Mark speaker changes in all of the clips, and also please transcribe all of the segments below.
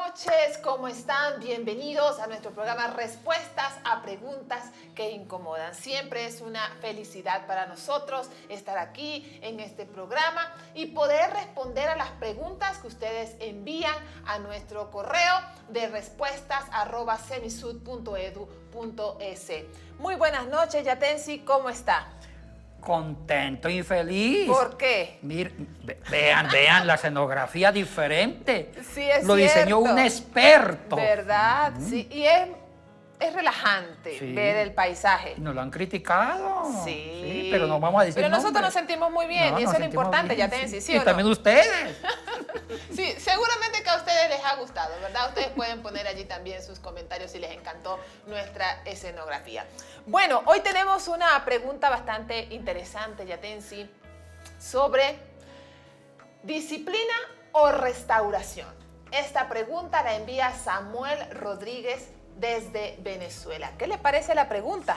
Speaker 1: noches, ¿cómo están? Bienvenidos a nuestro programa Respuestas a Preguntas que Incomodan. Siempre es una felicidad para nosotros estar aquí en este programa y poder responder a las preguntas que ustedes envían a nuestro correo de respuestas@semisud.edu.es. Muy buenas noches, Yatensi, ¿cómo está?
Speaker 2: Contento y feliz.
Speaker 1: ¿Por qué?
Speaker 2: Vean la escenografía diferente.
Speaker 1: Sí, es
Speaker 2: Lo diseñó
Speaker 1: cierto.
Speaker 2: un experto.
Speaker 1: ¿Verdad? Sí, y es relajante
Speaker 2: Sí.
Speaker 1: ver el paisaje.
Speaker 2: Nos lo han criticado.
Speaker 1: Sí.
Speaker 2: Pero no vamos a decir
Speaker 1: Pero nosotros
Speaker 2: nombres.
Speaker 1: nos sentimos muy bien,
Speaker 2: No,
Speaker 1: y eso
Speaker 2: nos
Speaker 1: es lo
Speaker 2: sentimos
Speaker 1: importante,
Speaker 2: bien,
Speaker 1: Yatensi, ¿sí
Speaker 2: Y
Speaker 1: o no?
Speaker 2: también ustedes.
Speaker 1: Sí, seguramente que a ustedes les ha gustado, ¿verdad? Ustedes pueden poner allí también sus comentarios si les encantó nuestra escenografía. Bueno, hoy tenemos una pregunta bastante interesante, Yatensi, sobre disciplina o restauración. Esta pregunta la envía Samuel Rodríguez desde Venezuela. ¿Qué le parece la pregunta?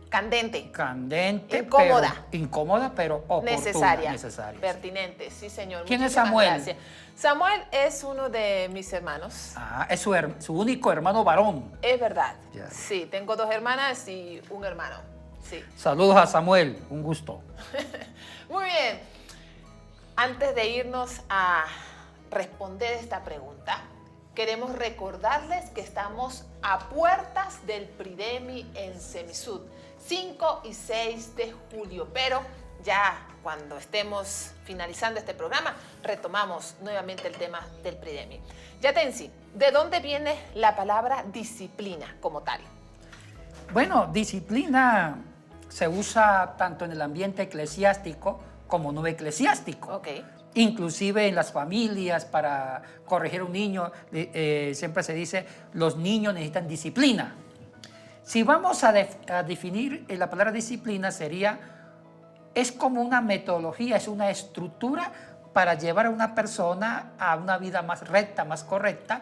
Speaker 1: Candente.
Speaker 2: Candente.
Speaker 1: Incómoda.
Speaker 2: Incómoda, pero oportuna.
Speaker 1: Necesaria.
Speaker 2: Pertinente.
Speaker 1: Sí, señor.
Speaker 2: ¿Quién es
Speaker 1: Muchísimas
Speaker 2: Samuel?
Speaker 1: gracias. Samuel es uno de mis hermanos.
Speaker 2: Es su único hermano varón.
Speaker 1: Es verdad.
Speaker 2: Ya.
Speaker 1: Sí, tengo 2 hermanas y un hermano. Sí.
Speaker 2: Saludos a Samuel, un gusto.
Speaker 1: Muy bien. Antes de irnos a responder esta pregunta, queremos recordarles que estamos a puertas del Pridemi en Semisud, 5 y 6 de julio, pero ya cuando estemos finalizando este programa, retomamos nuevamente el tema del Pridemi. Yatensi, ¿de dónde viene la palabra disciplina como tal?
Speaker 2: Bueno, disciplina se usa tanto en el ambiente eclesiástico como no eclesiástico.
Speaker 1: Ok.
Speaker 2: Inclusive en las familias, para corregir a un niño, siempre se dice, los niños necesitan disciplina. Si vamos a definir la palabra disciplina, es como una metodología, es una estructura para llevar a una persona a una vida más recta, más correcta,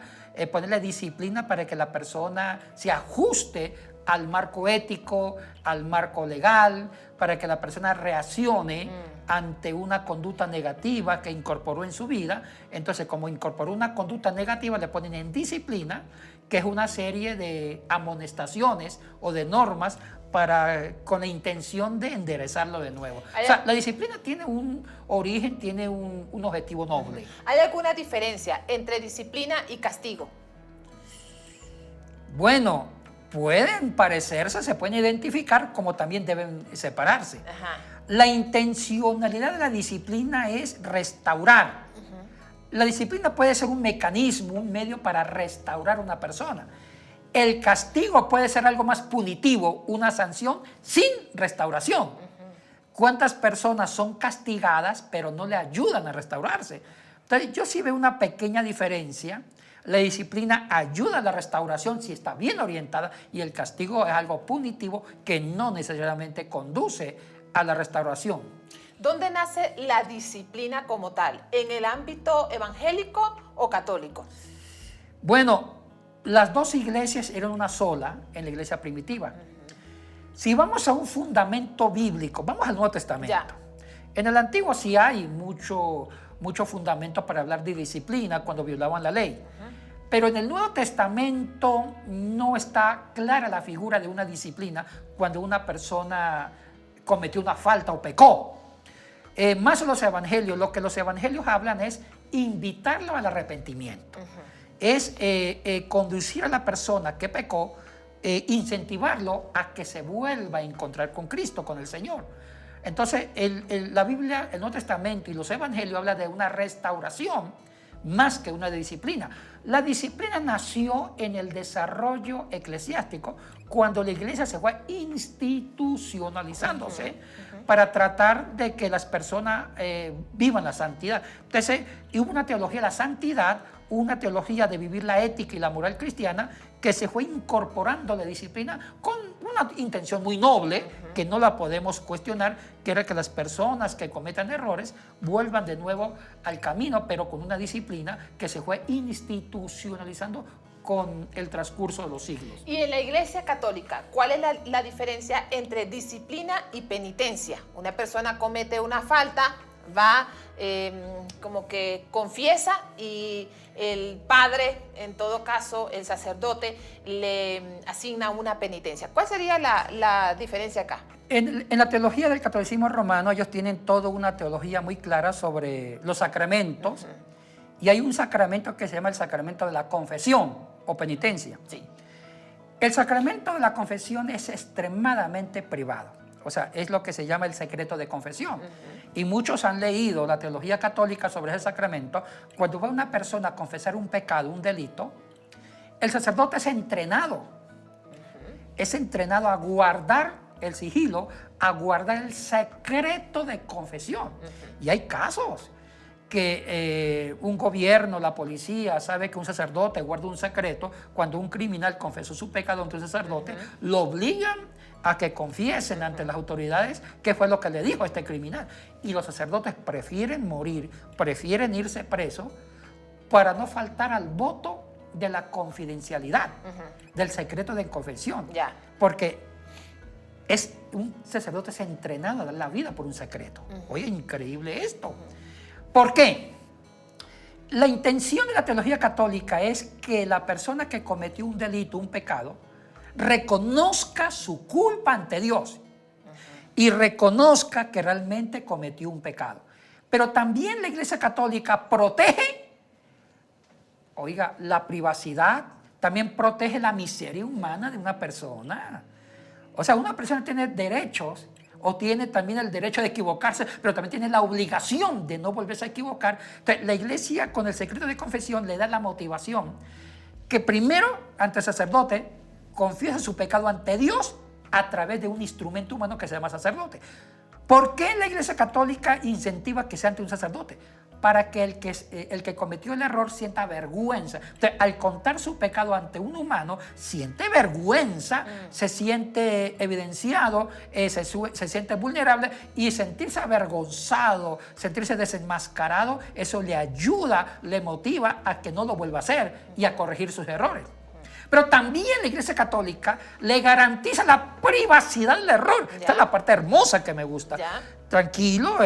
Speaker 2: ponerle disciplina para que la persona se ajuste al marco ético, al marco legal, para que la persona reaccione ante una conducta negativa que incorporó en su vida. Entonces, como incorporó una conducta negativa, le ponen en disciplina, que es una serie de amonestaciones o de normas con la intención de enderezarlo de nuevo. O sea, la disciplina tiene un origen, tiene un objetivo noble.
Speaker 1: ¿Hay alguna diferencia entre disciplina y castigo?
Speaker 2: Bueno, pueden parecerse, se pueden identificar, como también deben separarse.
Speaker 1: Ajá.
Speaker 2: La intencionalidad de la disciplina es restaurar. La disciplina puede ser un mecanismo, un medio para restaurar a una persona. El castigo puede ser algo más punitivo, una sanción sin restauración. ¿Cuántas personas son castigadas pero no le ayudan a restaurarse? Entonces, yo sí veo una pequeña diferencia. La disciplina ayuda a la restauración si está bien orientada, y el castigo es algo punitivo que no necesariamente conduce a la restauración.
Speaker 1: ¿Dónde nace la disciplina como tal? ¿En el ámbito evangélico o católico?
Speaker 2: Bueno, las dos iglesias eran una sola en la iglesia primitiva. Si vamos a un fundamento bíblico, vamos al Nuevo Testamento.
Speaker 1: Ya.
Speaker 2: En el Antiguo sí hay mucho fundamento para hablar de disciplina cuando violaban la ley. Pero en el Nuevo Testamento no está clara la figura de una disciplina cuando una persona cometió una falta o pecó. Más los evangelios, lo que los evangelios hablan es invitarlo al arrepentimiento. Es conducir a la persona que pecó, incentivarlo a que se vuelva a encontrar con Cristo, con el Señor. Entonces, la Biblia, el Nuevo Testamento y los evangelios hablan de una restauración más que una disciplina. La disciplina nació en el desarrollo eclesiástico cuando la iglesia se fue institucionalizándose para tratar de que las personas vivan la santidad. Entonces, hubo una teología de la santidad, una teología de vivir la ética y la moral cristiana que se fue incorporando la disciplina con una intención muy noble, que no la podemos cuestionar, que era que las personas que cometan errores vuelvan de nuevo al camino, pero con una disciplina que se fue institucionalizando con el transcurso de los siglos.
Speaker 1: Y en la Iglesia Católica, ¿cuál es la diferencia entre disciplina y penitencia? Una persona comete una falta, va como que confiesa y el padre, en todo caso el sacerdote, le asigna una penitencia. ¿Cuál sería la diferencia acá?
Speaker 2: En la teología del catolicismo romano ellos tienen toda una teología muy clara sobre los sacramentos. Y hay un sacramento que se llama el sacramento de la confesión o penitencia.
Speaker 1: Sí.
Speaker 2: El sacramento de la confesión es extremadamente privado. O sea, es lo que se llama el secreto de confesión. Y muchos han leído la teología católica sobre ese sacramento. Cuando va una persona a confesar un pecado, un delito, el sacerdote es entrenado. Es entrenado a guardar el sigilo, a guardar el secreto de confesión. Y hay casos que un gobierno, la policía, sabe que un sacerdote guarda un secreto. Cuando un criminal confesó su pecado ante un sacerdote, lo obligan a que confiesen ante las autoridades qué fue lo que le dijo a este criminal. Y los sacerdotes prefieren morir, prefieren irse presos para no faltar al voto de la confidencialidad, del secreto de confesión.
Speaker 1: Ya.
Speaker 2: Porque un sacerdote es entrenado a dar la vida por un secreto. Oye, increíble esto. ¿Por qué? La intención de la teología católica es que la persona que cometió un delito, un pecado, reconozca su culpa ante Dios y reconozca que realmente cometió un pecado. Pero también la Iglesia Católica protege, oiga, la privacidad, también protege la miseria humana de una persona. O sea, una persona tiene derechos o tiene también el derecho de equivocarse, pero también tiene la obligación de no volverse a equivocar. Entonces, la Iglesia con el secreto de confesión le da la motivación que primero ante el sacerdote confiesa su pecado ante Dios a través de un instrumento humano que se llama sacerdote. ¿Por qué la Iglesia Católica incentiva que sea ante un sacerdote? Para que el que cometió el error sienta vergüenza. Entonces, al contar su pecado ante un humano, siente vergüenza, se siente evidenciado, se siente vulnerable, y sentirse avergonzado, sentirse desenmascarado, eso le ayuda, le motiva a que no lo vuelva a hacer y a corregir sus errores. Pero también la Iglesia Católica le garantiza la privacidad del error.
Speaker 1: Ya.
Speaker 2: Esta es la parte hermosa que me gusta.
Speaker 1: Ya.
Speaker 2: Tranquilo,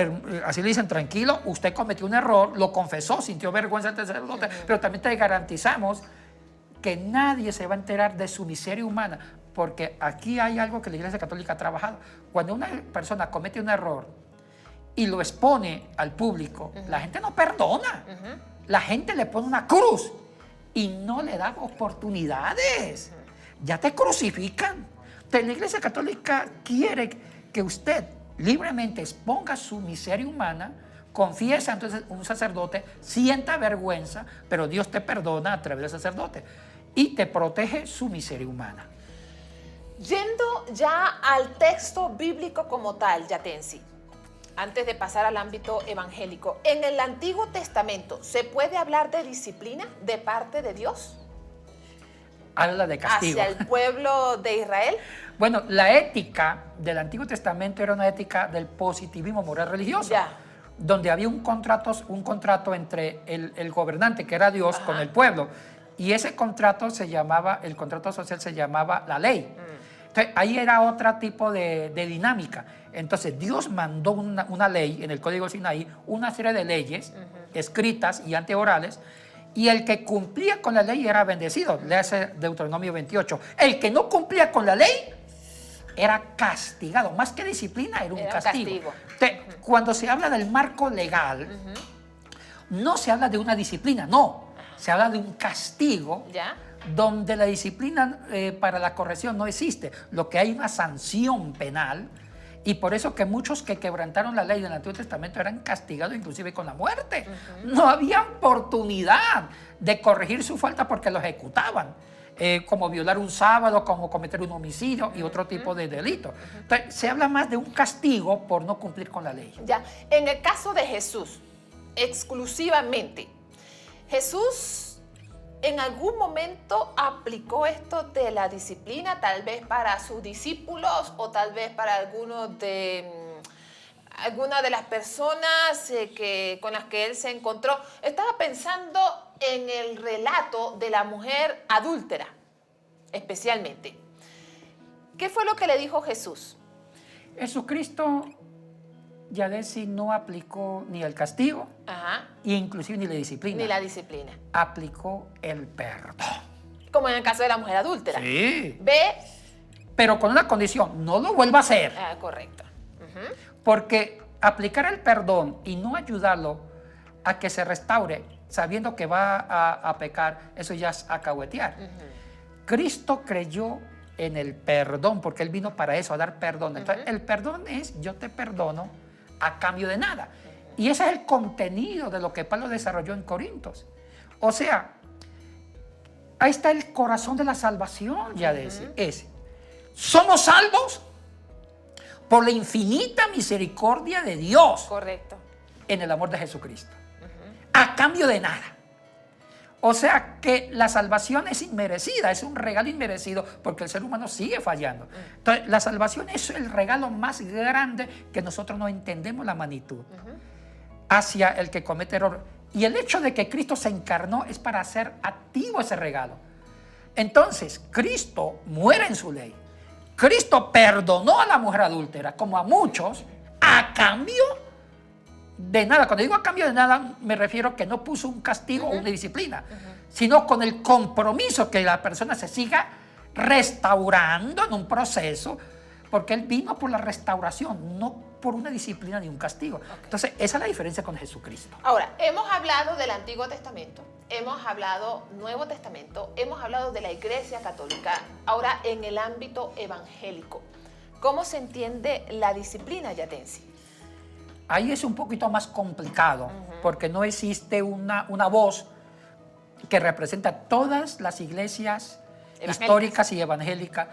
Speaker 2: así le dicen, tranquilo, usted cometió un error, lo confesó, sintió vergüenza ante el sacerdote, pero también te garantizamos que nadie se va a enterar de su miseria humana, porque aquí hay algo que la Iglesia Católica ha trabajado. Cuando una persona comete un error y lo expone al público, la gente no perdona. La gente le pone una cruz y no le da oportunidades. Ya te crucifican. Entonces, la Iglesia Católica quiere que usted libremente exponga su miseria humana, confiesa entonces un sacerdote, sienta vergüenza, pero Dios te perdona a través del sacerdote y te protege su miseria humana.
Speaker 1: Yendo ya al texto bíblico como tal, Yatensi, antes de pasar al ámbito evangélico, ¿en el Antiguo Testamento se puede hablar de disciplina de parte de Dios
Speaker 2: Habla de castigo.
Speaker 1: hacia el pueblo de Israel?
Speaker 2: Bueno, la ética del Antiguo Testamento era una ética del positivismo moral religioso,
Speaker 1: Ya.
Speaker 2: donde había un contrato entre el gobernante, que era Dios, con el pueblo. Y ese contrato el contrato social se llamaba la ley. Entonces, ahí era otro tipo de dinámica. Entonces, Dios mandó una ley en el Código Sinaí, una serie de leyes escritas y anteorales, y el que cumplía con la ley era bendecido. Léase Deuteronomio 28. El que no cumplía con la ley era castigado. Más que disciplina, era un castigo. Entonces, cuando se habla del marco legal, no se habla de una disciplina, no. Se habla de un castigo.
Speaker 1: ¿Ya?
Speaker 2: Donde la disciplina para la corrección no existe. Lo que hay es una sanción penal. Y por eso que muchos que quebrantaron la ley del Antiguo Testamento eran castigados inclusive con la muerte. No había oportunidad de corregir su falta porque lo ejecutaban. Como violar un sábado, como cometer un homicidio y otro tipo de delitos. Entonces, se habla más de un castigo por no cumplir con la ley.
Speaker 1: Ya. En el caso de Jesús, exclusivamente, Jesús en algún momento aplicó esto de la disciplina, tal vez para sus discípulos o tal vez para alguna de las personas con las que él se encontró. Estaba pensando en el relato de la mujer adúltera, especialmente. ¿Qué fue lo que le dijo Jesús?
Speaker 2: Jesucristo Yadesi no aplicó ni el castigo,
Speaker 1: Ajá.
Speaker 2: e inclusive ni la disciplina.
Speaker 1: Ni la disciplina.
Speaker 2: Aplicó el perdón.
Speaker 1: Como en el caso de la mujer adúltera.
Speaker 2: Sí.
Speaker 1: Ve.
Speaker 2: Pero con una condición, no lo vuelva a hacer.
Speaker 1: Correcto. Ujú.
Speaker 2: Porque aplicar el perdón y no ayudarlo a que se restaure, sabiendo que va a pecar, eso ya es acahuetear. Cristo creyó en el perdón, porque Él vino para eso, a dar perdón. Entonces, el perdón es, yo te perdono a cambio de nada. Y ese es el contenido de lo que Pablo desarrolló en Corintios. O sea, ahí está el corazón de la salvación, ya decir, es, somos salvos por la infinita misericordia de Dios
Speaker 1: Correcto.
Speaker 2: en el amor de Jesucristo, a cambio de nada. O sea que la salvación es inmerecida, es un regalo inmerecido porque el ser humano sigue fallando. Entonces, la salvación es el regalo más grande que nosotros no entendemos la magnitud hacia el que comete error. Y el hecho de que Cristo se encarnó es para hacer activo ese regalo. Entonces, Cristo muere en su ley. Cristo perdonó a la mujer adúltera, como a muchos, a cambio de nada. Cuando digo a cambio de nada, me refiero que no puso un castigo o una disciplina, sino con el compromiso que la persona se siga restaurando en un proceso, porque Él vino por la restauración, no por una disciplina ni un castigo. Entonces, esa es la diferencia con Jesucristo.
Speaker 1: Ahora, hemos hablado del Antiguo Testamento, hemos hablado Nuevo Testamento, hemos hablado de la Iglesia Católica. Ahora, en el ámbito evangélico, ¿cómo se entiende la disciplina, Yatensi?
Speaker 2: Ahí es un poquito más complicado, porque no existe una voz que representa todas las iglesias históricas y evangélicas,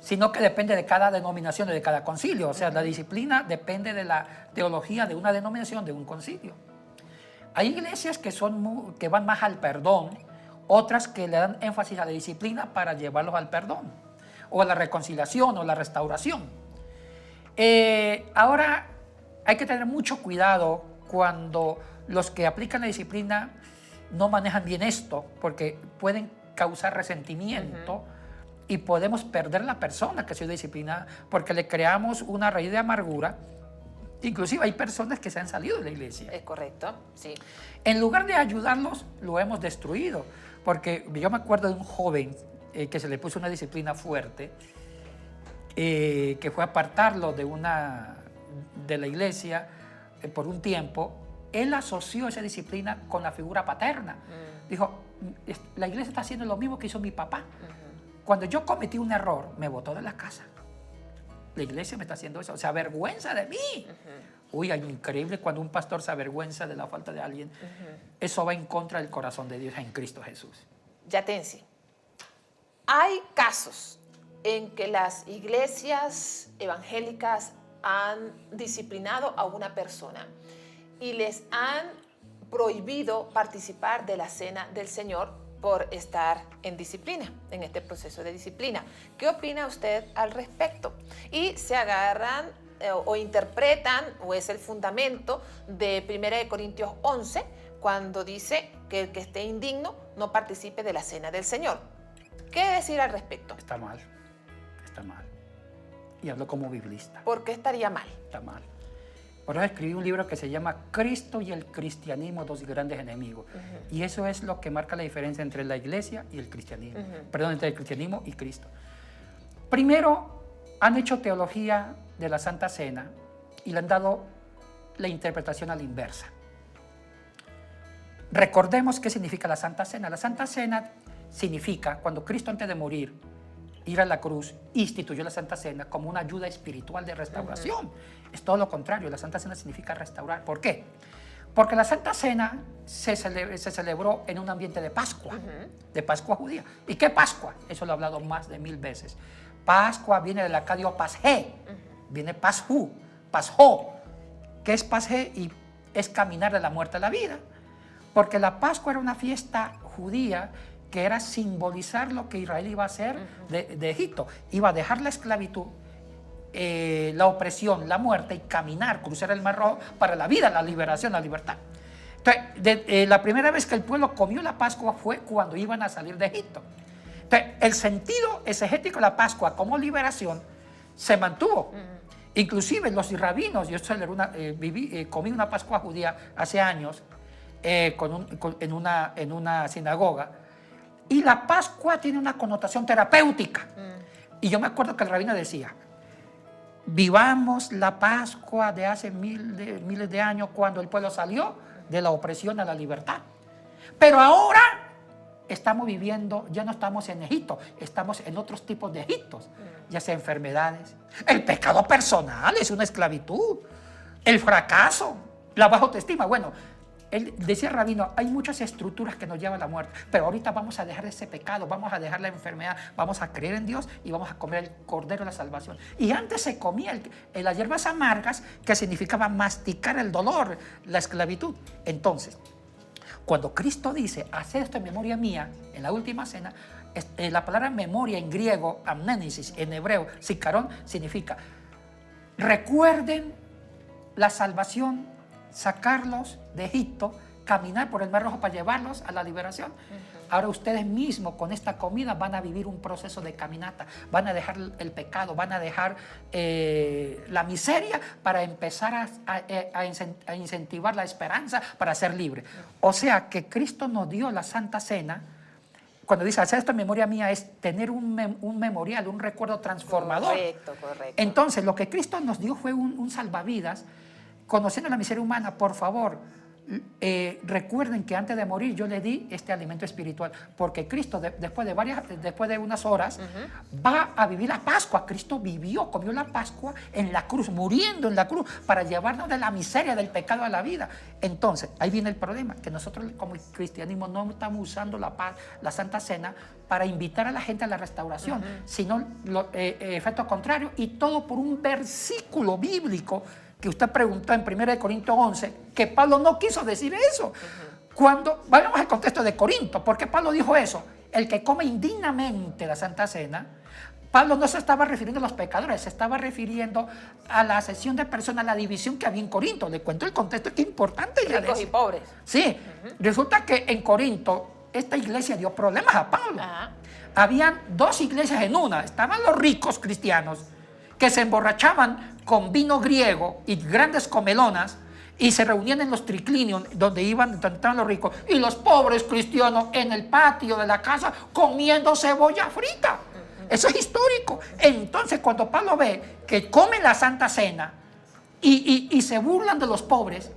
Speaker 2: sino que depende de cada denominación y de cada concilio. O sea, la disciplina depende de la teología de una denominación, de un concilio. Hay iglesias que van más al perdón, otras que le dan énfasis a la disciplina para llevarlos al perdón, o a la reconciliación, o la restauración. Ahora, hay que tener mucho cuidado cuando los que aplican la disciplina no manejan bien esto, porque pueden causar resentimiento y podemos perder la persona que ha sido disciplinada, porque le creamos una raíz de amargura. Inclusive hay personas que se han salido de la iglesia.
Speaker 1: Es correcto, sí.
Speaker 2: En lugar de ayudarlos, lo hemos destruido, porque yo me acuerdo de un joven que se le puso una disciplina fuerte, que fue apartarlo de la iglesia por un tiempo. Él asoció esa disciplina con la figura paterna. Dijo, la iglesia está haciendo lo mismo que hizo mi papá. Cuando yo cometí un error, me botó de la casa. La iglesia me está haciendo eso, se avergüenza de mí. Uy, es increíble cuando un pastor se avergüenza de la falta de alguien. Eso va en contra del corazón de Dios en Cristo Jesús.
Speaker 1: Yatensi, hay casos en que las iglesias evangélicas han disciplinado a una persona y les han prohibido participar de la cena del Señor por estar en disciplina, en este proceso de disciplina. ¿Qué opina usted al respecto? Y se agarran o interpretan, o es el fundamento de 1 Corintios 11, cuando dice que el que esté indigno no participe de la cena del Señor. ¿Qué decir al respecto?
Speaker 2: Está mal, está mal. Y hablo como biblista.
Speaker 1: ¿Por qué estaría mal?
Speaker 2: Está mal. Por eso escribí un libro que se llama Cristo y el cristianismo, dos grandes enemigos. Y eso es lo que marca la diferencia entre la iglesia y el cristianismo. Perdón, entre el cristianismo y Cristo. Primero, han hecho teología de la Santa Cena y le han dado la interpretación a la inversa. Recordemos qué significa la Santa Cena. La Santa Cena significa, cuando Cristo antes de morir, ir a la cruz, instituyó la Santa Cena como una ayuda espiritual de restauración. Es todo lo contrario, la Santa Cena significa restaurar. ¿Por qué? Porque la Santa Cena se celebró en un ambiente de Pascua, de Pascua judía. ¿Y qué Pascua? Eso lo he hablado más de 1000 veces. Pascua viene del acadio pasje, viene pasjú, pasjó. ¿Qué es pasje? Y es caminar de la muerte a la vida. Porque la Pascua era una fiesta judía que era simbolizar lo que Israel iba a hacer de Egipto. Iba a dejar la esclavitud, la opresión, la muerte y caminar, cruzar el Mar Rojo para la vida, la liberación, la libertad. Entonces, la primera vez que el pueblo comió la Pascua fue cuando iban a salir de Egipto. Entonces, el sentido exegético de la Pascua como liberación se mantuvo. Inclusive los rabinos, yo comí una Pascua judía hace años en una sinagoga, y la Pascua tiene una connotación terapéutica. Y yo me acuerdo que el rabino decía, vivamos la Pascua de hace miles de años cuando el pueblo salió de la opresión a la libertad. Pero ahora estamos viviendo, ya no estamos en Egipto, estamos en otros tipos de Egiptos, ya sea enfermedades, el pecado personal es una esclavitud, el fracaso, la baja autoestima. Bueno, él decía el rabino, hay muchas estructuras que nos llevan a la muerte, pero ahorita vamos a dejar ese pecado, vamos a dejar la enfermedad, vamos a creer en Dios y vamos a comer el cordero de la salvación. Y antes se comía las hierbas amargas, que significaba masticar el dolor, la esclavitud. Entonces, cuando Cristo dice, haced esto en memoria mía, en la última cena, la palabra memoria en griego, amnénesis, en hebreo, zikaron, significa, recuerden la salvación, sacarlos de Egipto, caminar por el Mar Rojo para llevarlos a la liberación. Ahora ustedes mismos con esta comida van a vivir un proceso de caminata, van a dejar el pecado, van a dejar la miseria para empezar a incentivar la esperanza para ser libre. O sea que Cristo nos dio la Santa Cena. Cuando dice hacer esto en memoria mía, es tener un memorial, un recuerdo transformador.
Speaker 1: Correcto, correcto.
Speaker 2: Entonces lo que Cristo nos dio fue un salvavidas. Conociendo la miseria humana, por favor, recuerden que antes de morir yo le di este alimento espiritual, porque Cristo después de unas horas va a vivir la Pascua. Cristo comió la Pascua en la cruz, muriendo en la cruz para llevarnos de la miseria del pecado a la vida. Entonces, ahí viene el problema, que nosotros como cristianismo no estamos usando la Santa Cena para invitar a la gente a la restauración, sino efecto contrario, y todo por un versículo bíblico que usted preguntó en 1 Corintios 11, que Pablo no quiso decir eso. Cuando vayamos al contexto de Corinto, ¿por qué Pablo dijo eso? El que come indignamente la Santa Cena, Pablo no se estaba refiriendo a los pecadores, se estaba refiriendo a la asesión de personas, a la división que había en Corinto. Le cuento el contexto, que es importante.
Speaker 1: Ricos y pobres.
Speaker 2: Sí, resulta que en Corinto esta iglesia dio problemas a Pablo. Habían dos iglesias en una. Estaban los ricos cristianos que se emborrachaban con vino griego y grandes comelonas y se reunían en los triclinios donde estaban los ricos, y los pobres cristianos en el patio de la casa comiendo cebolla frita. Eso es histórico. Entonces, cuando Pablo ve que comen la Santa Cena y se burlan de los pobres,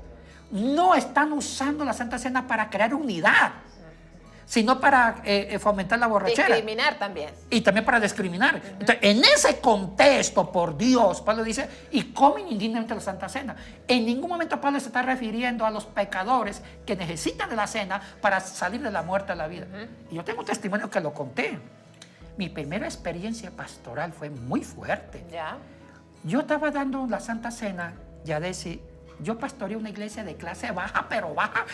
Speaker 2: no están usando la Santa Cena para crear unidad, sino para fomentar la borrachera.
Speaker 1: Discriminar también.
Speaker 2: Y también para discriminar. Entonces, en ese contexto, por Dios, Pablo dice, y comen indignamente la Santa Cena. En ningún momento Pablo se está refiriendo a los pecadores que necesitan de la cena para salir de la muerte a la vida. Y yo tengo un testimonio que lo conté. Mi primera experiencia pastoral fue muy fuerte.
Speaker 1: Ya.
Speaker 2: Yo estaba dando la Santa Cena, Yadesi. Yo pastoreé una iglesia de clase baja, pero baja.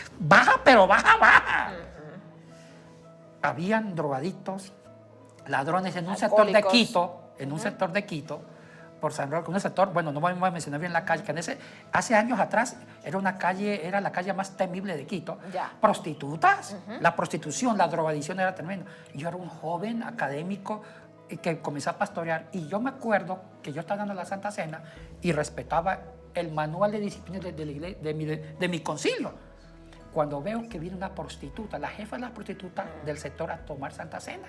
Speaker 2: Habían drogadictos, ladrones en un sector de Quito, por San Roque, un sector, bueno, no voy a mencionar bien la calle, que hace años atrás era la calle más temible de Quito.
Speaker 1: Ya.
Speaker 2: Prostitutas, la prostitución, la drogadicción era tremenda. Yo era un joven académico que comencé a pastorear, y yo me acuerdo que yo estaba dando la Santa Cena y respetaba el manual de disciplina de mi concilio. Cuando veo que viene una prostituta, la jefa de la prostituta del sector, a tomar Santa Cena.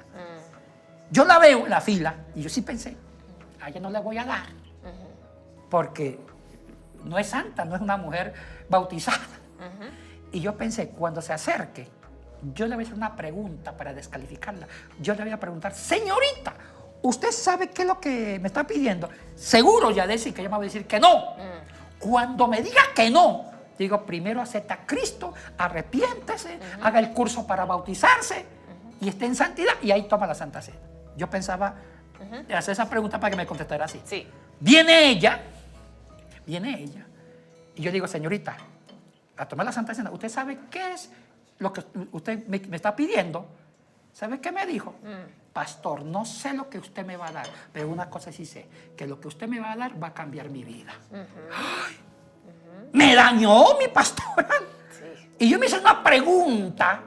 Speaker 2: Yo la veo en la fila y yo sí pensé, a ella no le voy a dar, porque no es santa, no es una mujer bautizada. Y yo pensé, cuando se acerque, yo le voy a hacer una pregunta para descalificarla. Yo le voy a preguntar, señorita, ¿usted sabe qué es lo que me está pidiendo? Seguro ya decir que ella me va a decir que no. Cuando me diga que no, digo, primero acepta a Cristo, arrepiéntese, haga el curso para bautizarse y esté en santidad, y ahí toma la Santa Cena. Yo pensaba hacer esa pregunta para que me contestara así.
Speaker 1: Sí.
Speaker 2: Viene ella, y yo digo, señorita, a tomar la Santa Cena, ¿usted sabe qué es lo que usted me está pidiendo? ¿Sabe qué me dijo? Pastor, no sé lo que usted me va a dar, pero una cosa sí sé, que lo que usted me va a dar va a cambiar mi vida. ¡Ay! Me dañó mi pastoral. Sí. Y yo me hice una pregunta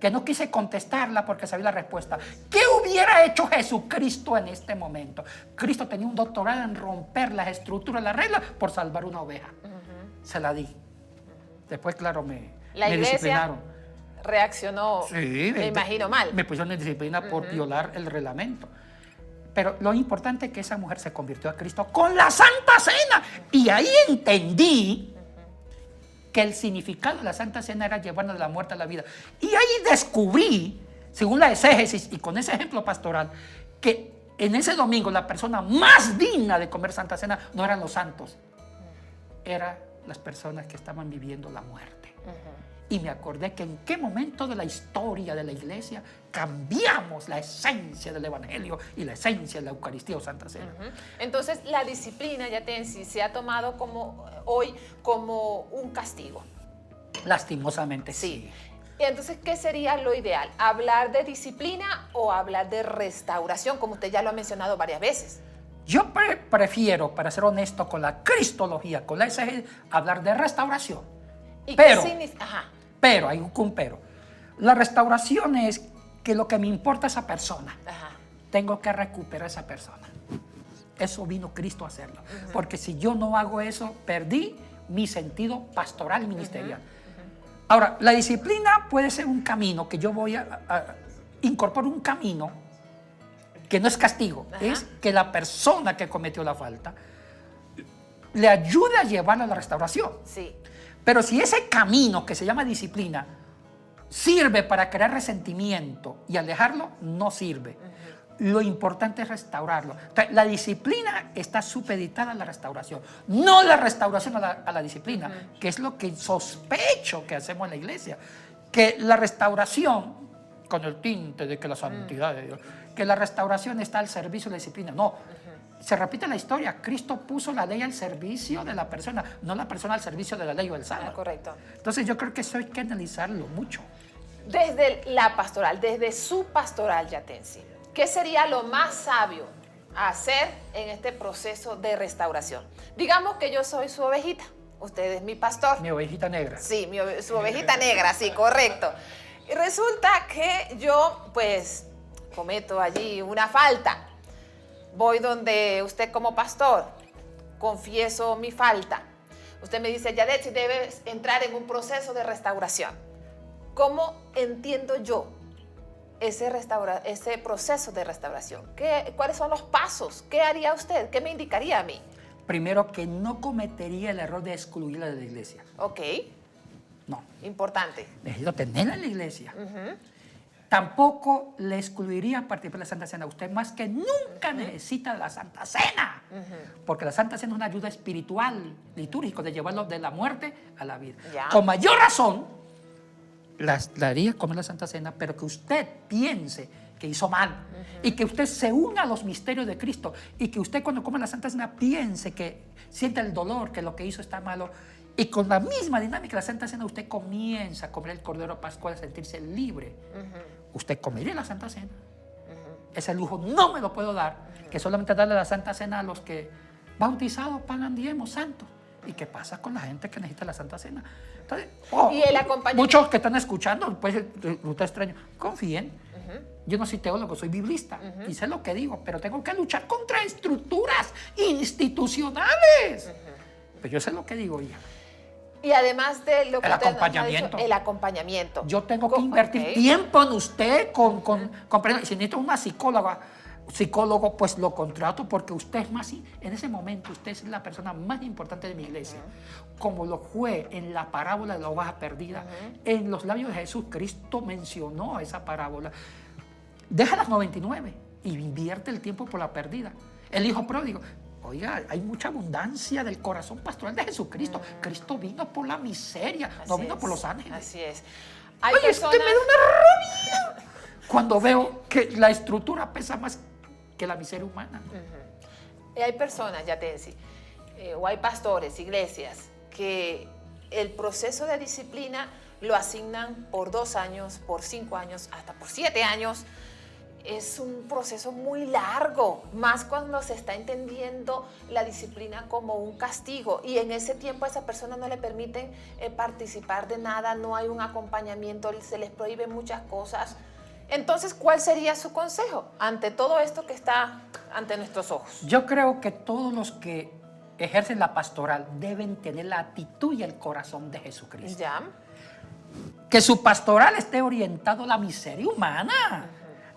Speaker 2: que no quise contestarla porque sabía la respuesta. ¿Qué hubiera hecho Jesucristo en este momento? Cristo tenía un doctorado en romper las estructuras de la regla por salvar una oveja. Se la di. Después, claro, me disciplinaron.
Speaker 1: Reaccionó,
Speaker 2: Sí,
Speaker 1: me imagino mal.
Speaker 2: Me pusieron en disciplina por violar el reglamento. Pero lo importante es que esa mujer se convirtió a Cristo con la Santa Cena. Y ahí entendí que el significado de la Santa Cena era llevarnos de la muerte a la vida. Y ahí descubrí, según la exégesis y con ese ejemplo pastoral, que en ese domingo la persona más digna de comer Santa Cena no eran los santos, eran las personas que estaban viviendo la muerte. Y me acordé que en qué momento de la historia de la iglesia cambiamos la esencia del evangelio y la esencia de la Eucaristía o Santa Cena.
Speaker 1: Entonces la disciplina, Yatensi, se ha tomado hoy como un castigo.
Speaker 2: Lastimosamente
Speaker 1: sí. Y entonces, ¿qué sería lo ideal? ¿Hablar de disciplina o hablar de restauración, como usted ya lo ha mencionado varias veces?
Speaker 2: Yo prefiero, para ser honesto con la cristología, con la exégesis, hablar de restauración.
Speaker 1: ¿Y
Speaker 2: pero,
Speaker 1: qué significa? Ajá.
Speaker 2: Pero, hay un pero. La restauración es que lo que me importa es esa persona.
Speaker 1: Ajá.
Speaker 2: Tengo que recuperar a esa persona. Eso vino Cristo a hacerlo. Porque si yo no hago eso, perdí mi sentido pastoral y ministerial. Ahora, la disciplina puede ser un camino que yo voy a incorporar un camino que no es castigo, es que la persona que cometió la falta le ayude a llevarla a la restauración.
Speaker 1: Sí.
Speaker 2: Pero si ese camino que se llama disciplina sirve para crear resentimiento y alejarlo, no sirve. Lo importante es restaurarlo. Entonces, la disciplina está supeditada a la restauración, no la restauración a la disciplina, que es lo que sospecho que hacemos en la iglesia. Que la restauración, con el tinte de que la santidad de Dios, que la restauración está al servicio de la disciplina. No. Se repite la historia. Cristo puso la ley al servicio de la persona, no la persona al servicio de la ley o del sábado.
Speaker 1: Correcto.
Speaker 2: Entonces yo creo que eso hay que analizarlo mucho.
Speaker 1: Desde la pastoral, desde su pastoral, Yatensi, ¿qué sería lo más sabio hacer en este proceso de restauración? Digamos que yo soy su ovejita, usted es mi pastor.
Speaker 2: Mi ovejita negra.
Speaker 1: Sí, su ovejita negra, sí, correcto. Y resulta que yo, pues, cometo allí una falta. Voy donde usted como pastor, confieso mi falta. Usted me dice, Yadet, si debes entrar en un proceso de restauración. ¿Cómo entiendo yo ese proceso de restauración? ¿Cuáles son los pasos? ¿Qué haría usted? ¿Qué me indicaría a mí?
Speaker 2: Primero, que no cometería el error de excluirla de la iglesia.
Speaker 1: Ok.
Speaker 2: No.
Speaker 1: Importante.
Speaker 2: Necesito tenerla en la iglesia. Tampoco le excluiría a participar de la Santa Cena. Usted más que nunca necesita la Santa Cena. Porque la Santa Cena es una ayuda espiritual, litúrgica, de llevarlo de la muerte a la vida.
Speaker 1: Ya.
Speaker 2: Con mayor razón, la haría comer la Santa Cena, pero que usted piense que hizo mal y que usted se una a los misterios de Cristo y que usted cuando come la Santa Cena piense que siente el dolor, que lo que hizo está malo. Y con la misma dinámica de la Santa Cena usted comienza a comer el Cordero Pascual, a sentirse libre. Usted comería la Santa Cena. Ese lujo no me lo puedo dar, que solamente darle la Santa Cena a los que bautizados pagan diezmos santos. ¿Y qué pasa con la gente que necesita la Santa Cena? Entonces,
Speaker 1: y el acompañamiento.
Speaker 2: Muchos que están escuchando, pues usted extraño, confíen. Yo no soy teólogo, soy biblista y sé lo que digo, pero tengo que luchar contra estructuras institucionales. Pero yo sé lo que digo ya.
Speaker 1: Y además de lo que
Speaker 2: El
Speaker 1: usted
Speaker 2: acompañamiento.
Speaker 1: nos ha dicho, el acompañamiento.
Speaker 2: Yo tengo que invertir tiempo en usted y si necesito una psicólogo, pues lo contrato porque usted es más, en ese momento usted es la persona más importante de mi iglesia. Como lo fue en la parábola de la oveja perdida. En los labios de Jesús, Cristo mencionó esa parábola. Deja las 99 y invierte el tiempo por la perdida. El hijo pródigo. Oiga, hay mucha abundancia del corazón pastoral de Jesucristo. Cristo vino por la miseria, no vino por los ángeles.
Speaker 1: Así es.
Speaker 2: Hay personas... usted me da una rabia cuando veo que la estructura pesa más que la miseria humana.
Speaker 1: Y hay personas, Yatensi, o hay pastores, iglesias, que el proceso de disciplina lo asignan por 2 años, por 5 años, hasta por 7 años. es un proceso muy largo, más cuando se está entendiendo la disciplina como un castigo y en ese tiempo a esa persona no le permiten participar de nada, no hay un acompañamiento, se les prohíben muchas cosas. Entonces, ¿cuál sería su consejo ante todo esto que está ante nuestros ojos?
Speaker 2: Yo creo que todos los que ejercen la pastoral deben tener la actitud y el corazón de Jesucristo.
Speaker 1: ¿Ya?
Speaker 2: Que su pastoral esté orientado a la miseria humana,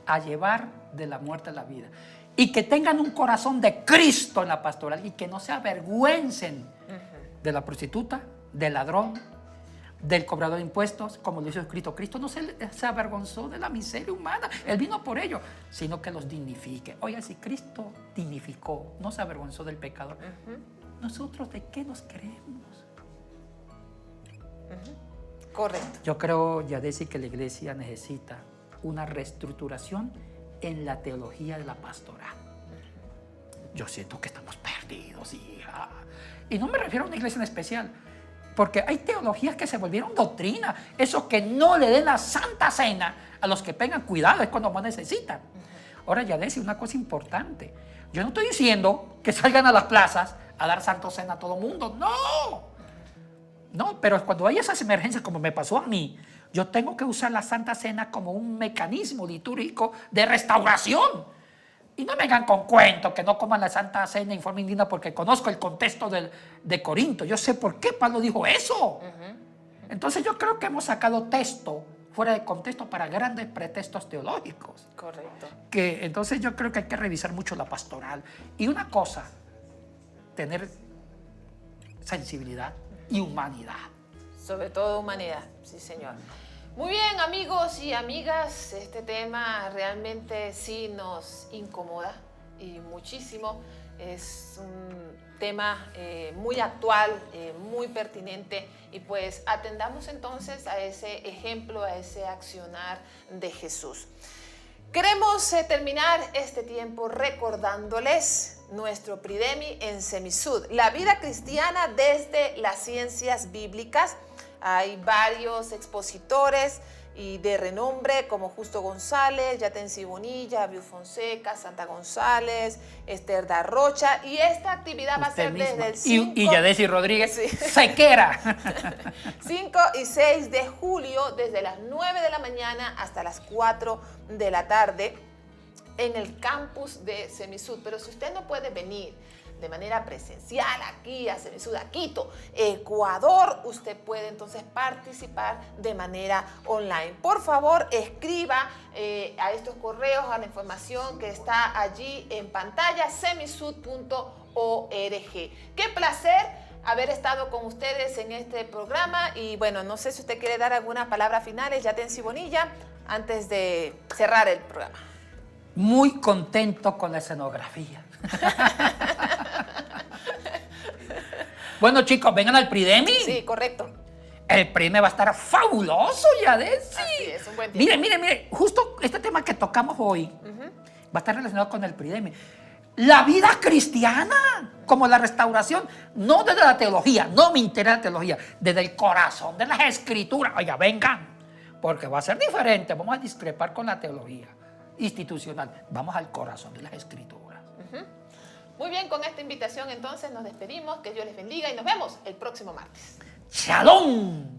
Speaker 2: a llevar de la muerte a la vida. Y que tengan un corazón de Cristo en la pastoral y que no se avergüencen de la prostituta, del ladrón, del cobrador de impuestos, como lo hizo Cristo. Cristo no se avergonzó de la miseria humana, Él vino por ello, sino que los dignifique. Oiga, si Cristo dignificó, no se avergonzó del pecador, ¿nosotros de qué nos creemos?
Speaker 1: Correcto.
Speaker 2: Yo creo, Yadesi, que la iglesia necesita una reestructuración en la teología de la pastoral. Yo siento que estamos perdidos, hija. Y no me refiero a una iglesia en especial, porque hay teologías que se volvieron doctrina. Eso que no le den la Santa Cena a los que tengan cuidado es cuando más necesitan. Ahora, Yadesi, una cosa importante. Yo no estoy diciendo que salgan a las plazas a dar Santa Cena a todo mundo. ¡No! No, pero cuando hay esas emergencias como me pasó a mí, yo tengo que usar la Santa Cena como un mecanismo litúrgico de restauración. Y no me vengan con cuentos que no coman la Santa Cena en forma indigna porque conozco el contexto de Corinto. Yo sé por qué Pablo dijo eso. Entonces yo creo que hemos sacado texto fuera de contexto para grandes pretextos teológicos.
Speaker 1: Correcto.
Speaker 2: Que entonces yo creo que hay que revisar mucho la pastoral. Y una cosa, tener sensibilidad y humanidad.
Speaker 1: Sobre todo humanidad, sí señor. Muy bien, amigos y amigas, este tema realmente sí nos incomoda y muchísimo. Es un tema muy actual, muy pertinente y pues atendamos entonces a ese ejemplo, a ese accionar de Jesús. Queremos terminar este tiempo recordándoles nuestro Pridemi en Semisud, la vida cristiana desde las ciencias bíblicas. Hay varios expositores y de renombre como Justo González, Yatensi Bonilla, Abiu Fonseca, Santa González, Esther da Rocha, y esta actividad va a ser desde el 5
Speaker 2: y Yadesi Rodríguez, Sequera.
Speaker 1: 5 y 6 de julio, desde las 9 de la mañana hasta las 4 de la tarde en el campus de Semisud. Pero si usted no puede venir de manera presencial aquí a Semisud, a Quito, Ecuador, usted puede entonces participar de manera online. Por favor, escriba a estos correos, a la información que está allí en pantalla, semisud.org. Qué placer haber estado con ustedes en este programa y bueno, no sé si usted quiere dar algunas palabras finales, Yatensi Bonilla, antes de cerrar el programa.
Speaker 2: Muy contento con la escenografía. Bueno, chicos, vengan al Pridemi.
Speaker 1: Sí, correcto.
Speaker 2: El Pridemi va a estar fabuloso, Yadesi.
Speaker 1: Así es, un buen tiempo.
Speaker 2: Mire, justo este tema que tocamos hoy va a estar relacionado con el Pridemi. La vida cristiana, como la restauración, no desde la teología, no me interesa la teología, desde el corazón de las escrituras. Oiga, vengan, porque va a ser diferente. Vamos a discrepar con la teología institucional. Vamos al corazón de las escrituras.
Speaker 1: Muy bien, con esta invitación entonces nos despedimos. Que Dios les bendiga y nos vemos el próximo martes.
Speaker 2: ¡Shalom!